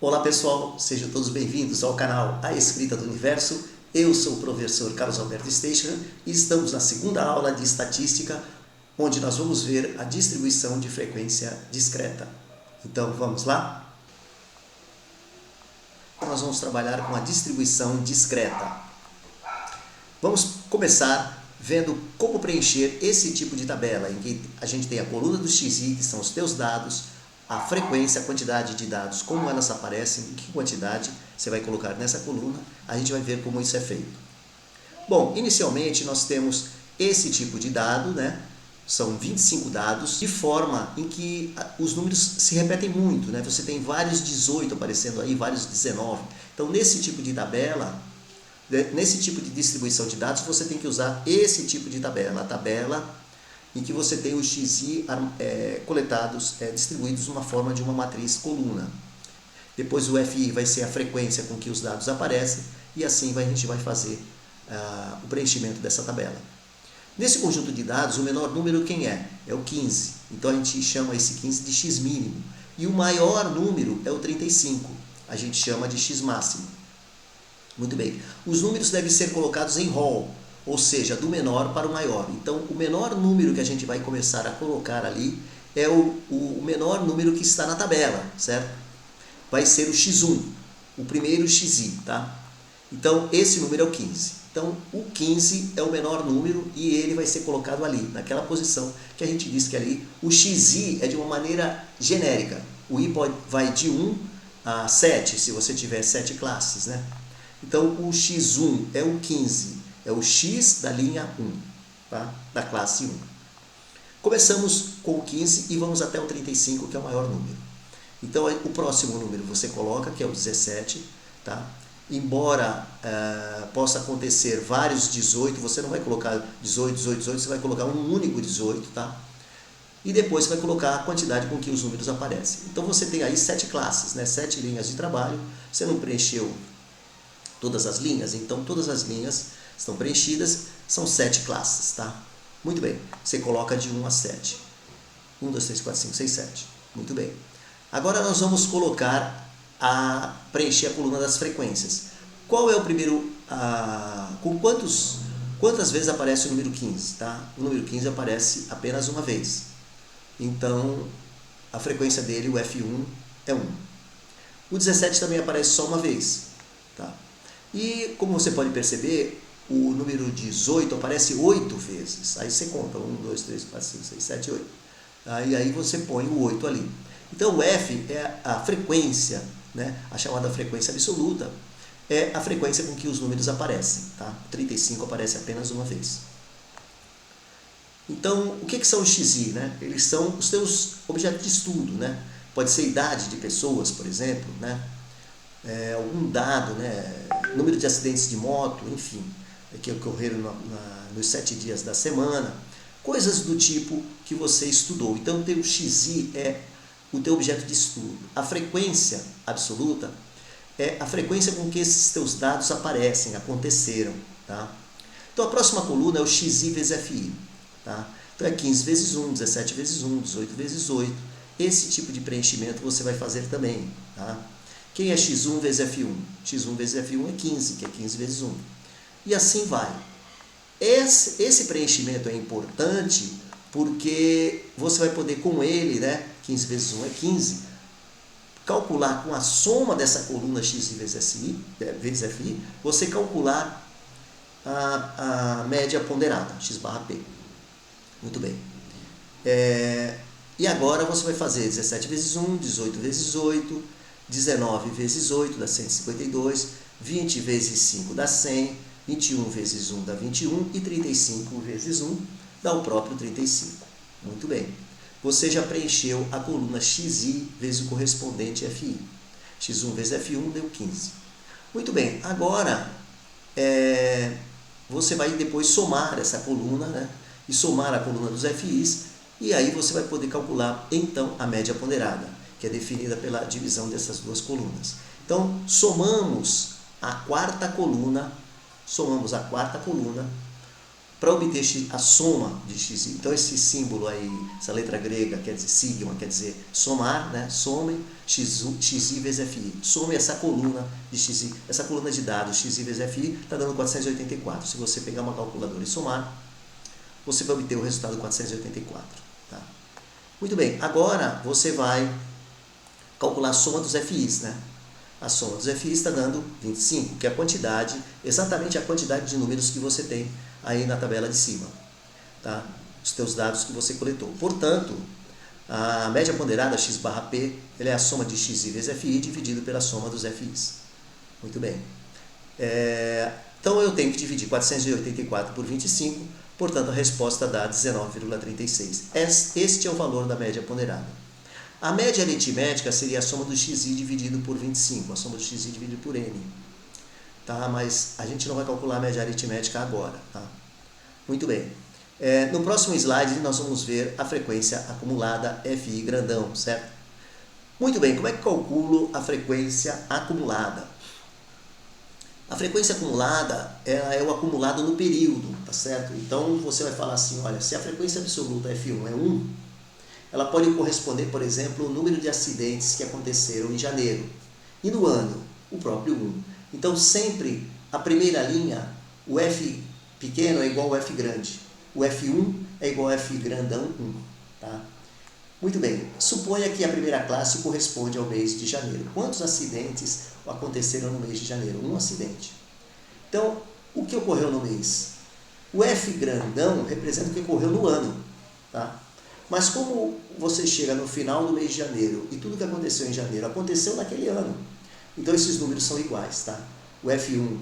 Olá pessoal, sejam todos bem-vindos ao canal A Escrita do Universo. Eu sou o professor Carlos Alberto Steichler e estamos na segunda aula de Estatística, onde nós vamos ver a distribuição de frequência discreta. Então vamos lá? Nós vamos trabalhar com a distribuição discreta. Vamos começar vendo como preencher esse tipo de tabela, em que a gente tem a coluna do XI, que são os teus dados, a frequência, a quantidade de dados, como elas aparecem, em que quantidade você vai colocar nessa coluna, a gente vai ver como isso é feito. Bom, inicialmente nós temos esse tipo de dado, né? São 25 dados, de forma em que os números se repetem muito, né? Você tem vários 18 aparecendo aí, vários 19. Então, nesse tipo de tabela, nesse tipo de distribuição de dados, você tem que usar esse tipo de tabela, a tabela em que você tem os XI coletados, distribuídos numa forma de uma matriz coluna. Depois o FI vai ser a frequência com que os dados aparecem e assim a gente vai fazer o preenchimento dessa tabela. Nesse conjunto de dados, o menor número quem é? É o 15. Então a gente chama esse 15 de X mínimo. E o maior número é o 35. A gente chama de X máximo. Muito bem. Os números devem ser colocados em rol, ou seja, do menor para o maior. Então, o menor número que a gente vai começar a colocar ali é o menor número que está na tabela, certo? Vai ser o X1, o primeiro XI, tá? Então, esse número é o 15. Então, o 15 é o menor número e ele vai ser colocado ali, naquela posição que a gente disse que ali. O XI é de uma maneira genérica. O I vai de 1 a 7, se você tiver 7 classes, né? Então, o X1 é o 15. É o X da linha 1, tá? Da classe 1. Começamos com o 15 e vamos até o 35, que é o maior número. Então, o próximo número você coloca, que é o 17, tá? Embora possa acontecer vários 18, você não vai colocar 18, 18, 18, você vai colocar um único 18, tá? E depois você vai colocar a quantidade com que os números aparecem. Então, você tem aí 7 classes, né? 7 linhas de trabalho. Você não preencheu todas as linhas, então todas as linhas estão preenchidas, são 7 classes, tá? Muito bem, você coloca de 1 a 7. 1, 2, 3, 4, 5, 6, 7. Muito bem. Agora nós vamos colocar preencher a coluna das frequências. Qual é o primeiro, com quantas vezes aparece o número 15, tá? O número 15 aparece apenas uma vez. Então, a frequência dele, o F1, é 1. O 17 também aparece só uma vez, tá? E, como você pode perceber, o número 18 aparece 8 vezes. Aí você conta 1, 2, 3, 4, 5, 6, 7, 8. Aí você põe o 8 ali. Então o F é a frequência, né? A chamada frequência absoluta. É a frequência com que os números aparecem. Tá? O 35 aparece apenas uma vez. Então, o que são os XI? Né? Eles são os seus objetos de estudo. Né? Pode ser idade de pessoas, por exemplo, né? Algum dado, né? Número de acidentes de moto, enfim, que ocorreram nos 7 dias da semana, coisas do tipo que você estudou. Então, o teu XI é o teu objeto de estudo. A frequência absoluta é a frequência com que esses teus dados aparecem, aconteceram. Tá? Então, a próxima coluna é o XI vezes FI. Tá? Então, é 15 vezes 1, 17 vezes 1, 18 vezes 8. Esse tipo de preenchimento você vai fazer também. Tá? Quem é X1 vezes F1? X1 vezes F1 é 15, que é 15 vezes 1. E assim vai. Esse preenchimento é importante porque você vai poder com ele, né, 15 vezes 1 é 15, calcular com a soma dessa coluna X vezes FI, você calcular a média ponderada, X barra P. Muito bem. E agora você vai fazer 17 vezes 1, 18 vezes 8, 19 vezes 8 dá 152, 20 vezes 5 dá 100, 21 vezes 1 dá 21 e 35 vezes 1 dá o próprio 35. Muito bem. Você já preencheu a coluna XI vezes o correspondente FI. X1 vezes F1 deu 15. Muito bem. Agora, você vai depois somar essa coluna, né? E somar a coluna dos FIs e aí você vai poder calcular, então, a média ponderada, que é definida pela divisão dessas duas colunas. Então, somamos a quarta coluna para obter a soma de xi. Então esse símbolo aí, essa letra grega, quer dizer sigma, quer dizer somar, né? Some xi vezes fi. Some essa coluna de xi, essa coluna de dados xi vezes fi, está dando 484. Se você pegar uma calculadora e somar, você vai obter o resultado 484. Tá? Muito bem, agora você vai calcular a soma dos FIs, né? A soma dos FIs está dando 25, que é a quantidade, exatamente a quantidade de números que você tem aí na tabela de cima, tá? Os teus dados que você coletou. Portanto, a média ponderada x barra P, ela é a soma de xi vezes FI dividido pela soma dos FIs. Muito bem. Então eu tenho que dividir 484 por 25, portanto a resposta dá 19,36. Este é o valor da média ponderada. A média aritmética seria a soma do xi dividido por 25, a soma do xi dividido por n. Tá? Mas a gente não vai calcular a média aritmética agora. Tá? Muito bem. No próximo slide nós vamos ver a frequência acumulada FI grandão, certo? Muito bem, como é que calculo a frequência acumulada? A frequência acumulada é o acumulado no período, tá certo? Então você vai falar assim, olha, se a frequência absoluta F1 é 1, ela pode corresponder, por exemplo, ao número de acidentes que aconteceram em janeiro. E no ano, o próprio 1. Então, sempre a primeira linha, o F pequeno é igual ao F grande. O F1 é igual ao F grandão 1. Tá? Muito bem. Suponha que a primeira classe corresponde ao mês de janeiro. Quantos acidentes aconteceram no mês de janeiro? Um acidente. Então, o que ocorreu no mês? O F grandão representa o que ocorreu no ano. Tá? Mas como você chega no final do mês de janeiro e tudo que aconteceu em janeiro aconteceu naquele ano, então esses números são iguais, tá? O F1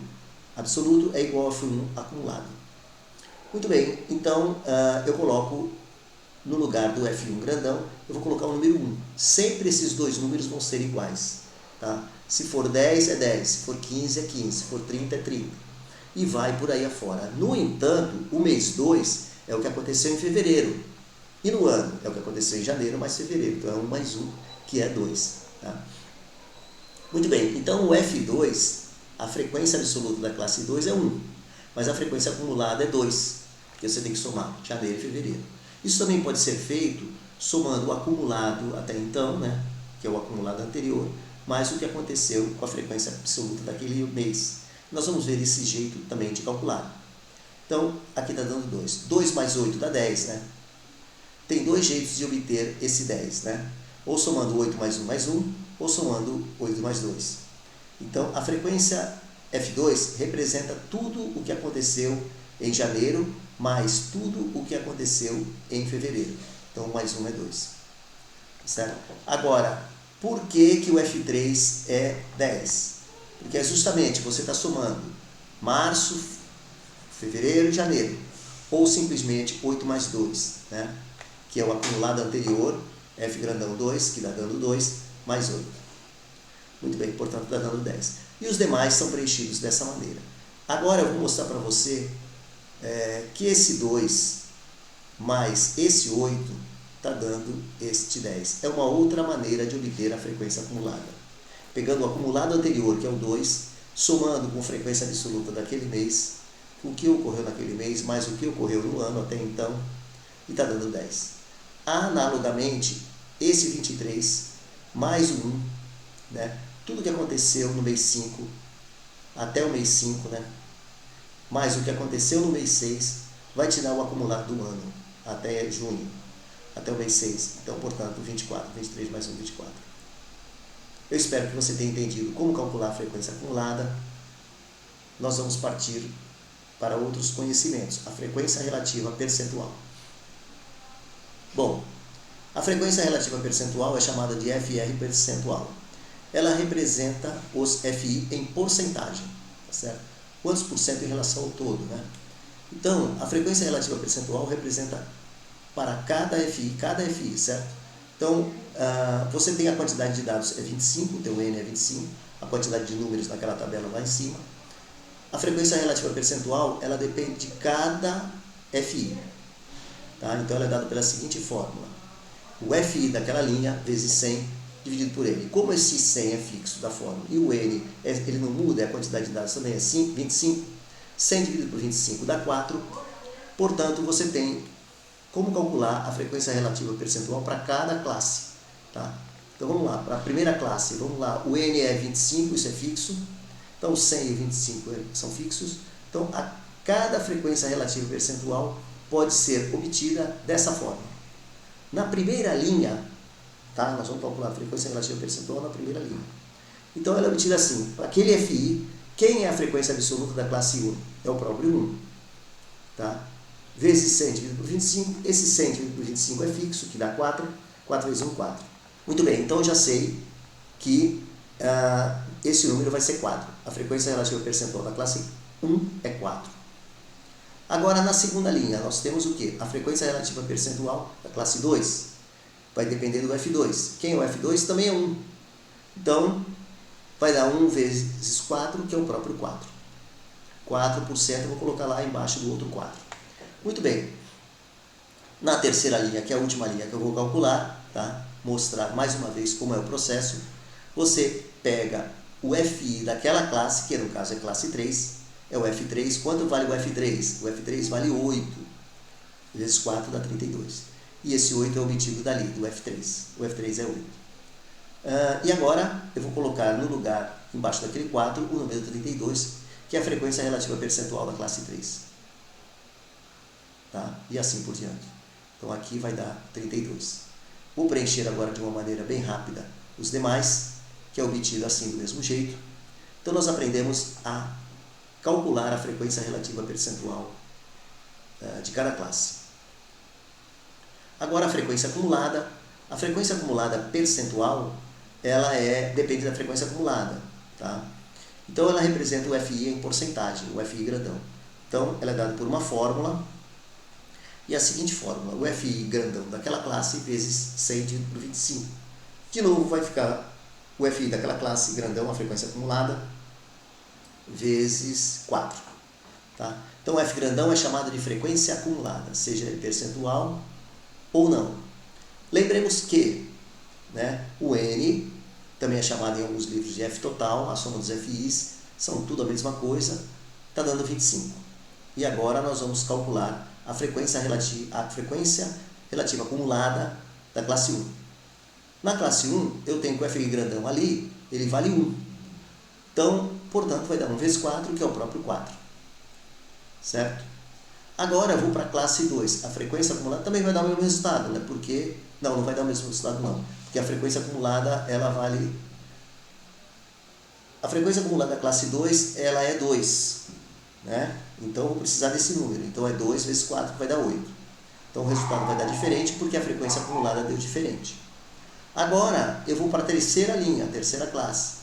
absoluto é igual ao F1 acumulado. Muito bem, então eu coloco no lugar do F1 grandão, eu vou colocar o número 1. Sempre esses dois números vão ser iguais, tá? Se for 10 é 10, se for 15 é 15, se for 30 é 30. E vai por aí afora. No entanto, o mês 2 é o que aconteceu em fevereiro. E no ano, é o que aconteceu em janeiro mais fevereiro. Então é 1 mais 1, que é 2. Tá? Muito bem, então o F2, a frequência absoluta da classe 2 é 1. Mas a frequência acumulada é 2, porque você tem que somar janeiro e fevereiro. Isso também pode ser feito somando o acumulado até então, né, que é o acumulado anterior, mais o que aconteceu com a frequência absoluta daquele mês. Nós vamos ver esse jeito também de calcular. Então, aqui está dando 2. 2 mais 8 dá 10, né? Tem dois jeitos de obter esse 10, né? Ou somando 8 mais 1 mais 1, ou somando 8 mais 2. Então, a frequência F2 representa tudo o que aconteceu em janeiro, mais tudo o que aconteceu em fevereiro. Então, 1 mais 1 é 2. Certo? Agora, por que que o F3 é 10? Porque é justamente você está somando março, fevereiro e janeiro. Ou simplesmente 8 mais 2, né? Que é o acumulado anterior, F grandão 2, que dá dando 2, mais 8. Muito bem, portanto dá dando 10. E os demais são preenchidos dessa maneira. Agora eu vou mostrar para você que esse 2 mais esse 8 está dando este 10. É uma outra maneira de obter a frequência acumulada. Pegando o acumulado anterior, que é o 2, somando com frequência absoluta daquele mês, o que ocorreu naquele mês, mais o que ocorreu no ano até então, e está dando 10. Analogamente, esse 23 mais o 1, né? Tudo que aconteceu no mês 5 até o mês 5, né? Mais o que aconteceu no mês 6 vai te dar o acumulado do ano até junho, até o mês 6. Então, portanto, 24, 23 mais 1, 24. Eu espero que você tenha entendido como calcular a frequência acumulada. Nós vamos partir para outros conhecimentos, a frequência relativa percentual. Bom, a frequência relativa percentual é chamada de FR percentual. Ela representa os FI em porcentagem, tá certo? Quantos por cento em relação ao todo, né? Então, a frequência relativa percentual representa para cada FI, certo? Então, você tem a quantidade de dados é 25, o teu N é 25, a quantidade de números naquela tabela lá em cima. A frequência relativa percentual, ela depende de cada FI. Tá? Então, ela é dada pela seguinte fórmula. O FI daquela linha vezes 100 dividido por N. Como esse 100 é fixo da fórmula e o N ele não muda, a quantidade de dados também é 25, 100 dividido por 25 dá 4. Portanto, você tem como calcular a frequência relativa percentual para cada classe. Tá? Então vamos lá, para a primeira classe, vamos lá, o N é 25, isso é fixo. Então 100 e 25 são fixos. Então a cada frequência relativa percentual pode ser obtida dessa forma. Na primeira linha, tá? Nós vamos calcular a frequência relativa percentual na primeira linha. Então ela é obtida assim, para aquele FI, quem é a frequência absoluta da classe 1? É o próprio 1. Tá? Vezes 100 dividido por 25, esse 100 dividido por 25 é fixo, que dá 4, 4 vezes 1, 4. Muito bem, então eu já sei que esse número vai ser 4. A frequência relativa percentual da classe 1 é 4. Agora, na segunda linha, nós temos o quê? A frequência relativa percentual da classe 2 vai depender do F2. Quem é o F2? Também é 1. Então, vai dar 1 vezes 4, que é o próprio 4. 4% eu vou colocar lá embaixo do outro 4. Muito bem. Na terceira linha, que é a última linha que eu vou calcular, tá? Mostrar mais uma vez como é o processo, você pega o FI daquela classe, que no caso é classe 3, é o F3. Quanto vale o F3? O F3 vale 8, vezes 4 dá 32. E esse 8 é obtido dali, do F3. O F3 é 8. E agora eu vou colocar no lugar, embaixo daquele 4, o número 32, que é a frequência relativa percentual da classe 3. Tá? E assim por diante. Então aqui vai dar 32. Vou preencher agora de uma maneira bem rápida os demais, que é obtido assim do mesmo jeito. Então nós aprendemos a calcular a frequência relativa percentual de cada classe. Agora a frequência acumulada. A frequência acumulada percentual, ela depende da frequência acumulada. Tá? Então ela representa o FI em porcentagem, o FI grandão. Então ela é dada por uma fórmula, e a seguinte fórmula, o FI grandão daquela classe vezes 100 dividido por 25. De novo vai ficar o FI daquela classe grandão, a frequência acumulada, vezes 4. Tá? Então o F grandão é chamado de frequência acumulada, seja ele percentual ou não. Lembremos que, né, o N também é chamado em alguns livros de F total, a soma dos FIs, são tudo a mesma coisa, está dando 25. E agora nós vamos calcular a frequência relativa acumulada da classe 1. Na classe 1, eu tenho que o FI grandão ali, ele vale 1. Então, portanto, vai dar 1 vezes 4, que é o próprio 4. Certo? Agora eu vou para a classe 2. A frequência acumulada também vai dar o mesmo resultado, né? Porque não vai dar o mesmo resultado não. Porque a frequência acumulada, ela vale... A frequência acumulada da classe 2, ela é 2. Né? Então eu vou precisar desse número. Então é 2 vezes 4, que vai dar 8. Então o resultado vai dar diferente, porque a frequência acumulada deu diferente. Agora eu vou para a terceira linha, a terceira classe.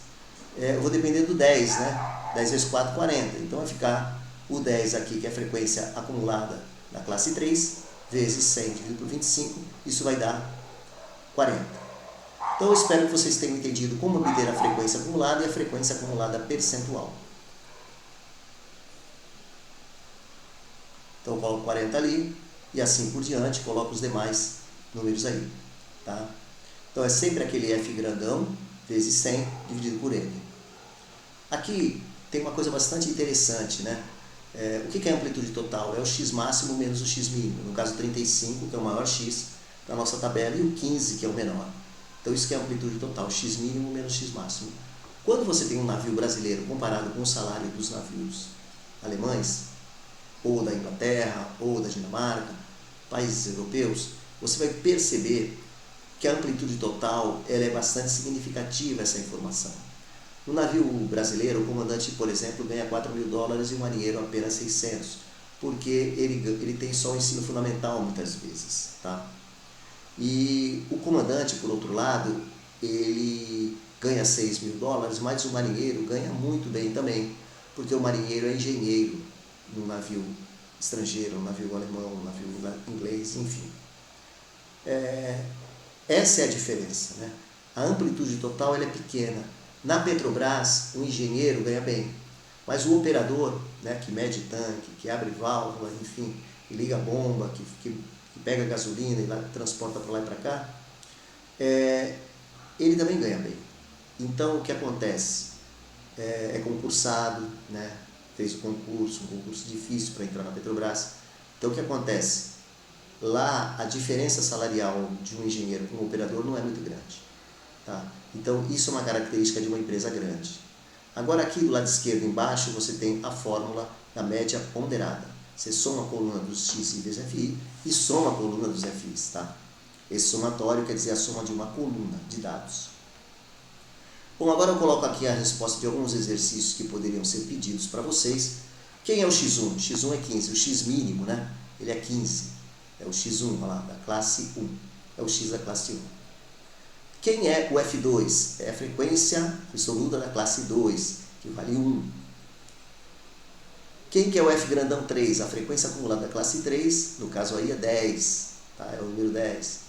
Eu vou depender do 10, né? 10 vezes 4, 40. Então vai ficar o 10 aqui, que é a frequência acumulada da classe 3, vezes 100 dividido por 25, isso vai dar 40. Então eu espero que vocês tenham entendido como obter a frequência acumulada e a frequência acumulada percentual. Então eu coloco 40 ali, e assim por diante, coloco os demais números aí. Tá? Então é sempre aquele F grandão, vezes 100, dividido por N. Aqui tem uma coisa bastante interessante, né? O que é a amplitude total? É o x máximo menos o x mínimo. No caso 35, que é o maior x da nossa tabela, e o 15, que é o menor. Então isso que é a amplitude total, x mínimo menos x máximo. Quando você tem um navio brasileiro comparado com o salário dos navios alemães, ou da Inglaterra, ou da Dinamarca, países europeus, você vai perceber que a amplitude total ela é bastante significativa, essa informação. No navio brasileiro, o comandante, por exemplo, ganha $4.000 e o marinheiro apenas 600, porque ele tem só o ensino fundamental muitas vezes. Tá? E o comandante, por outro lado, ele ganha $6.000, mas o marinheiro ganha muito bem também, porque o marinheiro é engenheiro no navio estrangeiro, no navio alemão, no navio inglês, enfim. Essa é a diferença. Né? A amplitude total ela é pequena. Na Petrobras, o engenheiro ganha bem, mas o operador, né, que mede tanque, que abre válvula, enfim, que liga a bomba, que pega gasolina e transporta para lá e para cá, ele também ganha bem. Então, o que acontece? É concursado, né, fez o concurso, um concurso difícil para entrar na Petrobras, Então o que acontece? Lá a diferença salarial de um engenheiro com um operador não é muito grande. Tá? Então isso é uma característica de uma empresa grande. Agora aqui do lado esquerdo embaixo você tem a fórmula da média ponderada. Você soma a coluna dos x e dos FI e soma a coluna dos FIs. Tá? Esse somatório quer dizer a soma de uma coluna de dados. Bom, agora eu coloco aqui a resposta de alguns exercícios que poderiam ser pedidos para vocês. Quem é o x1? X1 é 15. O x mínimo, né? Ele é 15. É o x1, olha lá, da classe 1. É o x da classe 1. Quem é o F2? É a frequência absoluta da classe 2, que vale 1. Quem que é o F grandão 3? A frequência acumulada da classe 3, no caso aí é 10. Tá? É o número 10.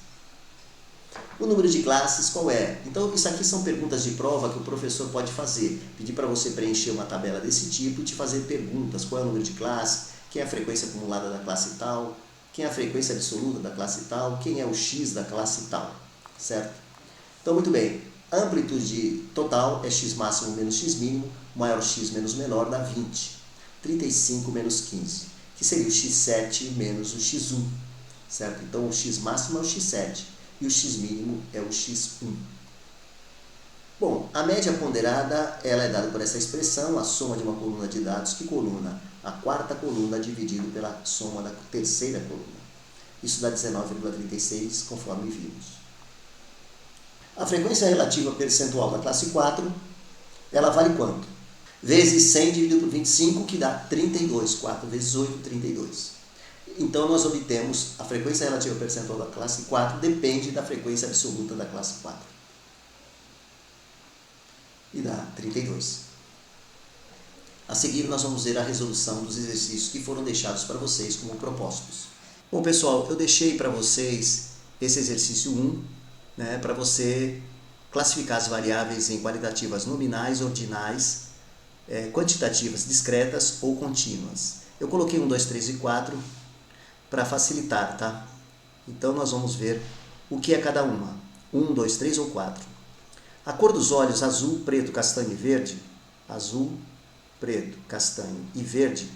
O número de classes qual é? Então isso aqui são perguntas de prova que o professor pode fazer. Pedir para você preencher uma tabela desse tipo e te fazer perguntas. Qual é o número de classe? Quem é a frequência acumulada da classe tal? Quem é a frequência absoluta da classe tal? Quem é o x da classe tal? Certo? Então, muito bem. A amplitude total é x máximo menos x mínimo, maior x menos menor dá 20. 35 menos 15, que seria o x7 menos o x1. Certo? Então, o x máximo é o x7 e o x mínimo é o x1. Bom, a média ponderada ela é dada por essa expressão, a soma de uma coluna de dados. Que coluna? A quarta coluna dividido pela soma da terceira coluna. Isso dá 19,36, conforme vimos. A frequência relativa percentual da classe 4, ela vale quanto? Vezes 100 dividido por 25, que dá 32. 4 vezes 8, 32. Então, nós obtemos a frequência relativa percentual da classe 4 depende da frequência absoluta da classe 4. E dá 32. A seguir, nós vamos ver a resolução dos exercícios que foram deixados para vocês como propostos. Bom, pessoal, eu deixei para vocês esse exercício 1, né, para você classificar as variáveis em qualitativas nominais, ordinais, quantitativas discretas ou contínuas. Eu coloquei 1, 2, 3 e 4 para facilitar, tá? Então, nós vamos ver o que é cada uma. 1, 2, 3 ou 4. A cor dos olhos, azul, preto, castanho e verde, azul, preto, castanho e verde,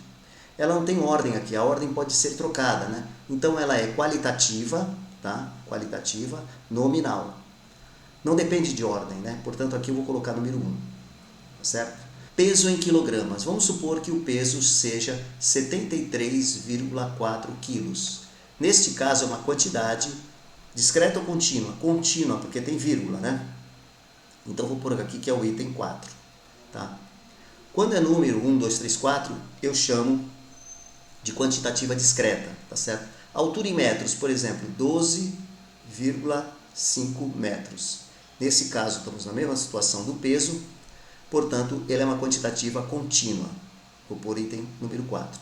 ela não tem ordem aqui, a ordem pode ser trocada, né? Então ela é qualitativa, tá? Qualitativa, nominal. Não depende de ordem, né? Portanto, aqui eu vou colocar número 1, certo? Peso em quilogramas. Vamos supor que o peso seja 73,4 quilos. Neste caso é uma quantidade discreta ou contínua? Contínua, porque tem vírgula, né? Então, vou pôr aqui que é o item 4. Tá? Quando é número 1, 2, 3, 4, eu chamo de quantitativa discreta. Tá certo? Altura em metros, por exemplo, 12,5 metros. Nesse caso, estamos na mesma situação do peso, portanto, ele é uma quantitativa contínua. Vou pôr item número 4.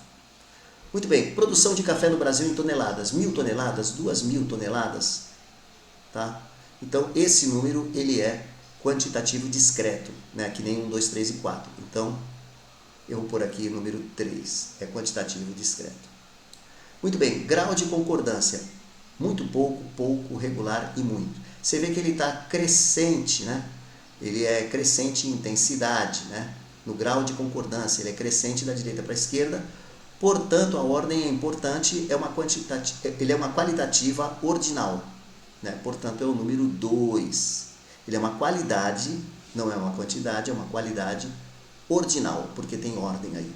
Muito bem, produção de café no Brasil em toneladas. 1.000 toneladas, 2.000 toneladas. Tá? Então, esse número ele é quantitativo discreto, né? Que nem 1, 2, 3 e 4. Então, eu vou pôr aqui o número 3, é quantitativo discreto. Muito bem, grau de concordância, muito pouco, pouco, regular e muito. Você vê que ele está crescente, né? Ele é crescente em intensidade, né? No grau de concordância, ele é crescente da direita para a esquerda, portanto, a ordem é importante, ele é uma qualitativa ordinal, né? Portanto, é o número 2. Ele é uma qualidade, não é uma quantidade, é uma qualidade ordinal, porque tem ordem aí.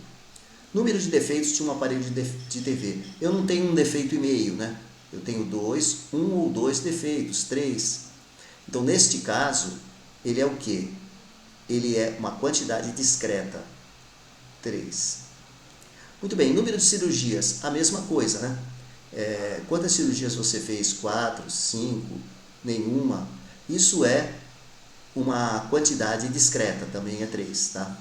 Número de defeitos de um aparelho de TV. Eu não tenho um defeito e meio, né? Eu tenho um ou dois defeitos, 3. Então, neste caso, ele é o quê? Ele é uma quantidade discreta, 3. Muito bem, número de cirurgias, a mesma coisa, né? Quantas cirurgias você fez? 4, 5, nenhuma. Isso é uma quantidade discreta, também é 3, tá?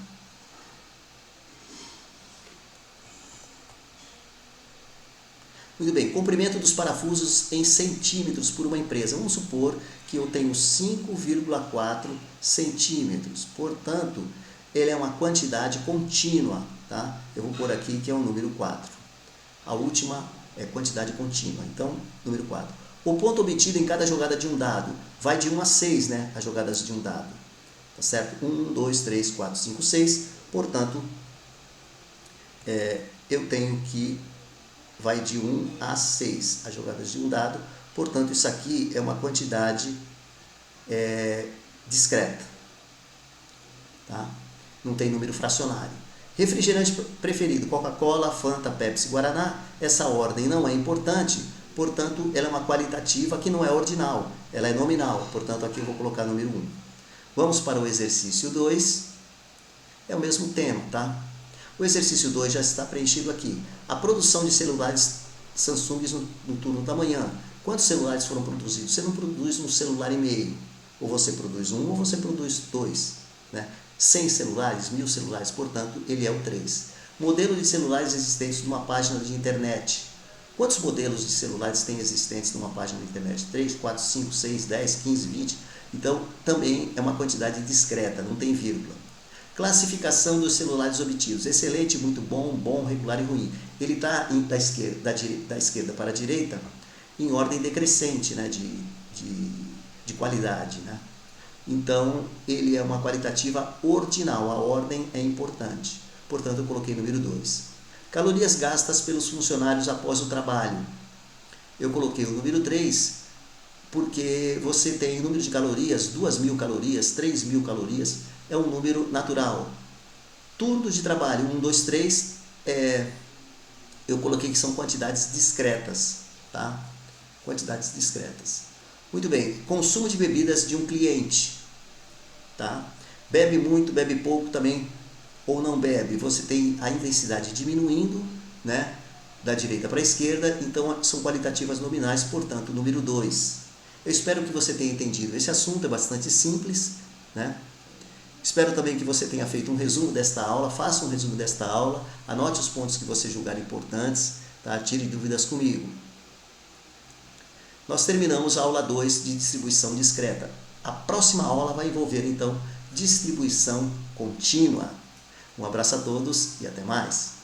Muito bem, comprimento dos parafusos em centímetros por uma empresa. Vamos supor que eu tenho 5,4 centímetros. Portanto, ele é uma quantidade contínua, tá? Eu vou pôr aqui que é o número 4. A última é quantidade contínua. Então, número 4. O ponto obtido em cada jogada de um dado vai de 1 a 6, né? As jogadas de um dado. Tá certo? 1, 2, 3, 4, 5, 6. Portanto, eu tenho que vai de 1 a 6, as jogadas de um dado. Portanto, isso aqui é uma quantidade discreta. Tá? Não tem número fracionário. Refrigerante preferido, Coca-Cola, Fanta, Pepsi, Guaraná. Essa ordem não é importante, portanto, ela é uma qualitativa que não é ordinal, ela é nominal. Portanto, aqui eu vou colocar número 1. Vamos para o exercício 2. É o mesmo tema, tá? O exercício 2 já está preenchido aqui. A produção de celulares Samsung no turno da manhã. Quantos celulares foram produzidos? Você não produz um celular e meio. Ou você produz um, ou você produz dois. Né? 100 celulares, 1000 celulares, portanto, ele é o 3. Modelo de celulares existentes numa página de internet. Quantos modelos de celulares tem existentes numa página de internet? 3, 4, 5, 6, 10, 15, 20? Então, também é uma quantidade discreta, não tem vírgula. Classificação dos celulares obtidos. Excelente, muito bom, bom, regular e ruim. Ele está da esquerda para a direita em ordem decrescente, né, de qualidade. Né? Então, ele é uma qualitativa ordinal, a ordem é importante. Portanto, eu coloquei número 2. Calorias gastas pelos funcionários após o trabalho. Eu coloquei o número 3, porque você tem número de calorias, 2.000 calorias, 3.000 calorias, é um número natural. Turnos de trabalho, 1, 2, 3, eu coloquei que são quantidades discretas, tá? Quantidades discretas. Muito bem, consumo de bebidas de um cliente, tá? Bebe muito, bebe pouco também, ou não bebe. Você tem a intensidade diminuindo, né? Da direita para a esquerda, então são qualitativas nominais, portanto, número 2. Eu espero que você tenha entendido. Esse assunto é bastante simples, né? Espero também que você tenha feito um resumo desta aula, faça um resumo desta aula, anote os pontos que você julgar importantes, tá? Tire dúvidas comigo. Nós terminamos a aula 2 de distribuição discreta. A próxima aula vai envolver, então, distribuição contínua. Um abraço a todos e até mais.